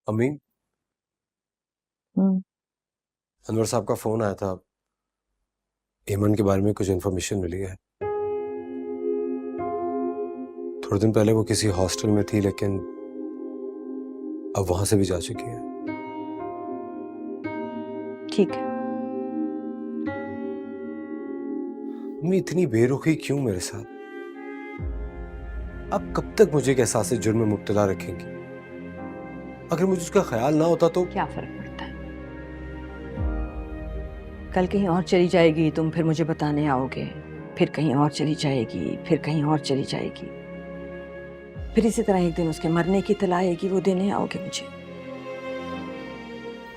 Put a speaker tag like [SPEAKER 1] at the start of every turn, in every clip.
[SPEAKER 1] अम्मी,
[SPEAKER 2] हम्म।
[SPEAKER 1] अनवर साहब का फोन आया था। एमन के बारे में कुछ इन्फॉर्मेशन मिली है। थोड़े दिन पहले वो किसी हॉस्टल में थी, लेकिन अब वहां से भी जा चुकी है।
[SPEAKER 2] ठीक है।
[SPEAKER 1] अम्मी, इतनी बेरुखी क्यों मेरे साथ? अब कब तक मुझे एक एहसास जुर्म में मुब्तला रखेंगी? अगर मुझे उसका ख्याल ना होता तो
[SPEAKER 2] क्या फर्क पड़ता है? कल कहीं और चली जाएगी, तुम फिर मुझे बताने आओगे। फिर कहीं और चली जाएगी, फिर कहीं और चली जाएगी। फिर इसी तरह एक दिन उसके मरने की इत्तला आएगी, वो देने आओगे मुझे।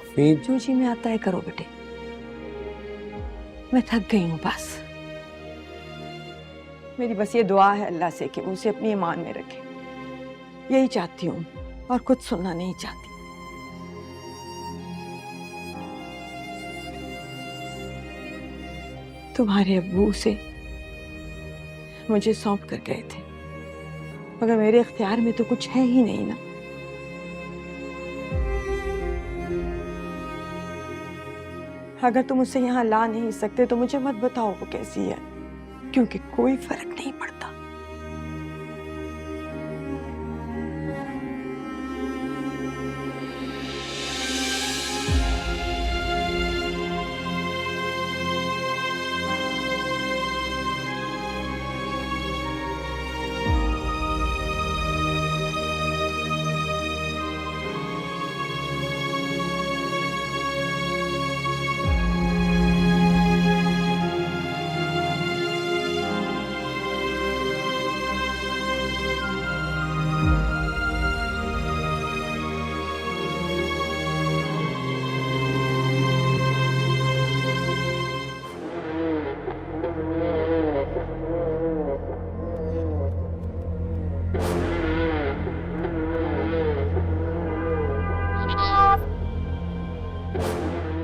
[SPEAKER 1] अम्मी,
[SPEAKER 2] जो जी में आता है करो बेटे। मैं थक गई हूँ बस। मेरी बस ये दुआ है अल्लाह से कि वो उसे अपनी ईमान में रखे। यही चाहती हूँ और कुछ सुनना नहीं चाहती। तुम्हारे अब्बू से मुझे सौंप कर गए थे, मगर मेरे इख्तियार में तो कुछ है ही नहीं ना। अगर तुम उसे यहाँ ला नहीं सकते तो मुझे मत बताओ वो कैसी है, क्योंकि कोई फर्क नहीं पड़ता।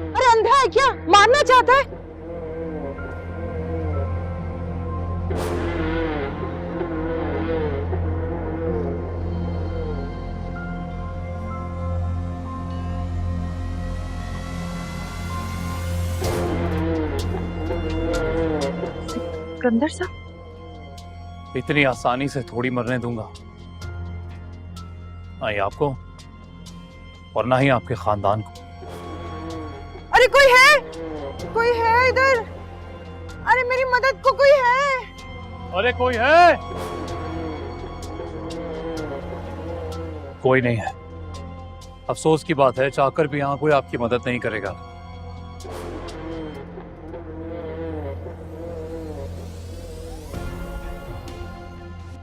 [SPEAKER 2] अरे अंधा है क्या? मारना चाहता है? सिकंदर साहब,
[SPEAKER 3] इतनी आसानी से थोड़ी मरने दूंगा, ना ही आपको और ना ही आपके खानदान को।
[SPEAKER 2] अरे कोई है? कोई है इधर? अरे मेरी मदद को कोई है?
[SPEAKER 3] अरे कोई है? कोई नहीं है। अफसोस की बात है, चाहकर भी यहां कोई आपकी मदद नहीं करेगा।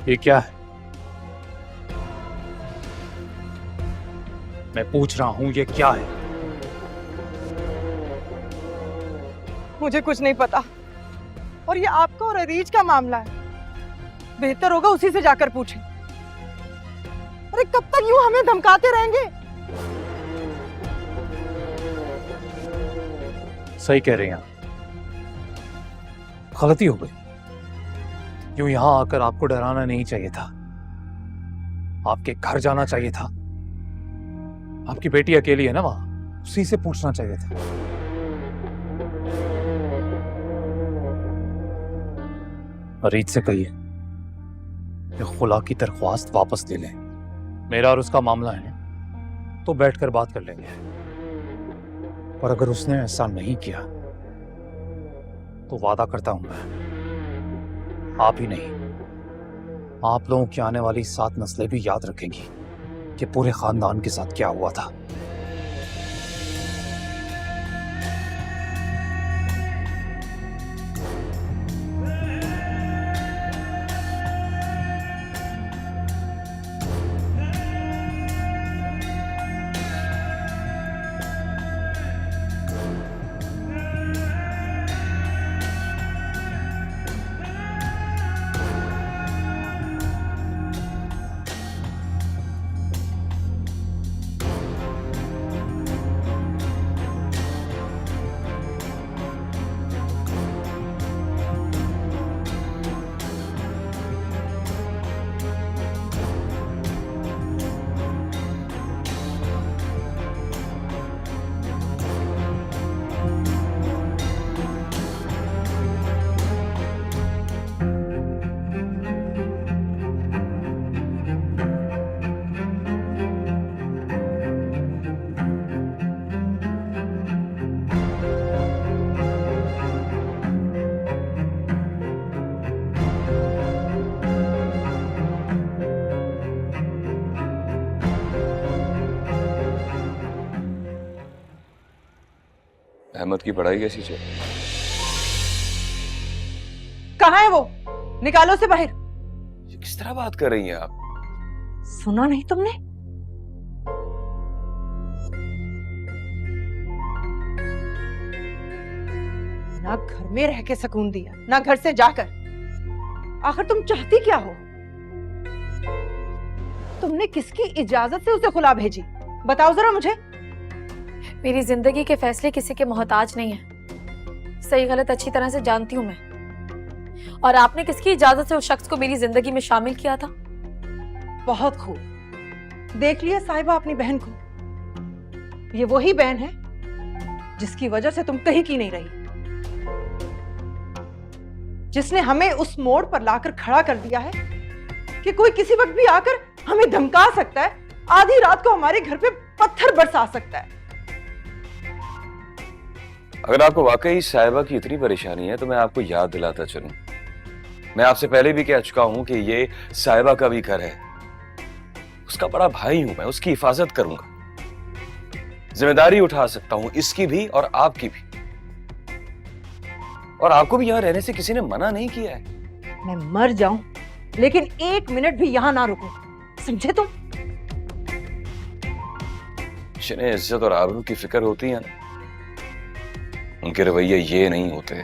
[SPEAKER 3] ये क्या है? मैं पूछ रहा हूं, ये क्या है?
[SPEAKER 4] मुझे कुछ नहीं पता, और ये आपका और अरीज का मामला है। बेहतर होगा उसी से जाकर पूछें। अरे कब तक यूं हमें धमकाते रहेंगे?
[SPEAKER 3] सही कह रही हैं आप। गलती हो गई। यूं यहां आकर आपको डराना नहीं चाहिए था। आपके घर जाना चाहिए था। आपकी बेटी अकेली है ना वहां, उसी से पूछना चाहिए था। अरीज से कहिए कि खुला की दरख्वास्त वापस ले लें। मेरा और उसका मामला है तो बैठकर बात कर लेंगे। और अगर उसने ऐसा नहीं किया तो वादा करता हूं मैं, आप ही नहीं, आप लोगों की आने वाली 7 नस्लें भी याद रखेंगी कि पूरे खानदान के साथ क्या हुआ था।
[SPEAKER 5] अहमद की पढ़ाई कैसी चल?
[SPEAKER 4] कहाँ है वो? निकालो से बाहर।
[SPEAKER 5] ये किस तरह बात कर रही हैं आप?
[SPEAKER 2] सुना नहीं तुमने?
[SPEAKER 4] ना घर में रह के सुकून दिया, ना घर से जाकर। आखिर तुम चाहती क्या हो? तुमने किसकी इजाजत से उसे खुला भेजी? बताओ जरा मुझे।
[SPEAKER 6] मेरी जिंदगी के फैसले किसी के मोहताज नहीं है। सही गलत अच्छी तरह से जानती हूं मैं। और आपने किसकी इजाजत से उस शख्स को मेरी जिंदगी में शामिल किया था?
[SPEAKER 4] बहुत खूब देख लिया साहिबा अपनी बहन को। ये वही बहन है जिसकी वजह से तुम कहीं की नहीं रही, जिसने हमें उस मोड़ पर लाकर खड़ा कर दिया है कि कोई किसी वक्त भी आकर हमें धमका सकता है, आधी रात को हमारे घर पे पत्थर बरसा सकता है।
[SPEAKER 5] अगर आपको वाकई साहिबा की इतनी परेशानी है तो मैं आपको याद दिलाता चलूं, मैं आपसे पहले भी कह चुका हूं कि ये साहिबा का भी घर है। उसका बड़ा भाई हूं मैं, उसकी हिफाजत करूंगा, जिम्मेदारी उठा सकता हूं, इसकी भी और आपकी भी। और आपको भी यहां रहने से किसी ने मना नहीं किया है।
[SPEAKER 4] मैं मर जाऊं लेकिन एक मिनट भी यहां ना रुकूं, समझे तुम?
[SPEAKER 5] जिन्हें इज्जत और आबरू की फिक्र होती है ना, उनके रवैये ये नहीं होते।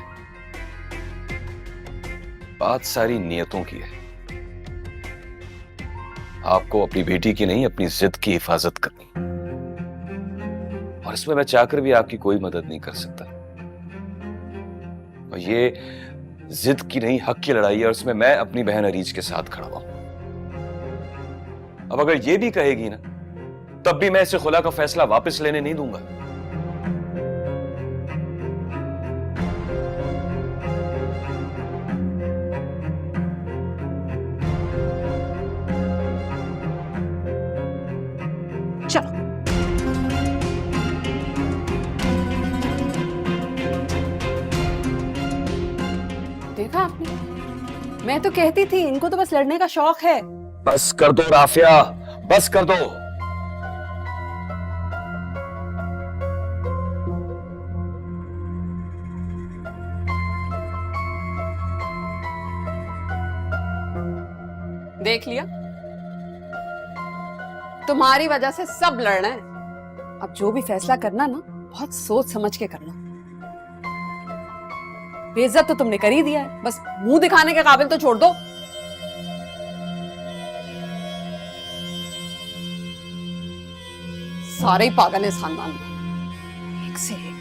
[SPEAKER 5] बात सारी नियतों की है। आपको अपनी बेटी की नहीं, अपनी जिद की हिफाजत करनी, और इसमें मैं चाहकर भी आपकी कोई मदद नहीं कर सकता। और ये जिद की नहीं, हक की लड़ाई है, और इसमें मैं अपनी बहन अरीज के साथ खड़ा हूं। अब अगर ये भी कहेगी ना, तब भी मैं इसे खुला का फैसला वापस लेने नहीं दूंगा।
[SPEAKER 4] चलो।
[SPEAKER 7] देखा आपने, मैं तो कहती थी इनको तो बस लड़ने का शौक है।
[SPEAKER 5] बस कर दो राफिया, बस कर दो।
[SPEAKER 7] देख लिया, तुम्हारी वजह से सब लड़ रहे हैं। अब जो भी फैसला करना ना, बहुत सोच समझ के करना। बेइज्जत तो तुमने कर ही दिया है, बस मुंह दिखाने के काबिल तो छोड़ दो। सारे ही पागल है इस खानदान में, एक से एक।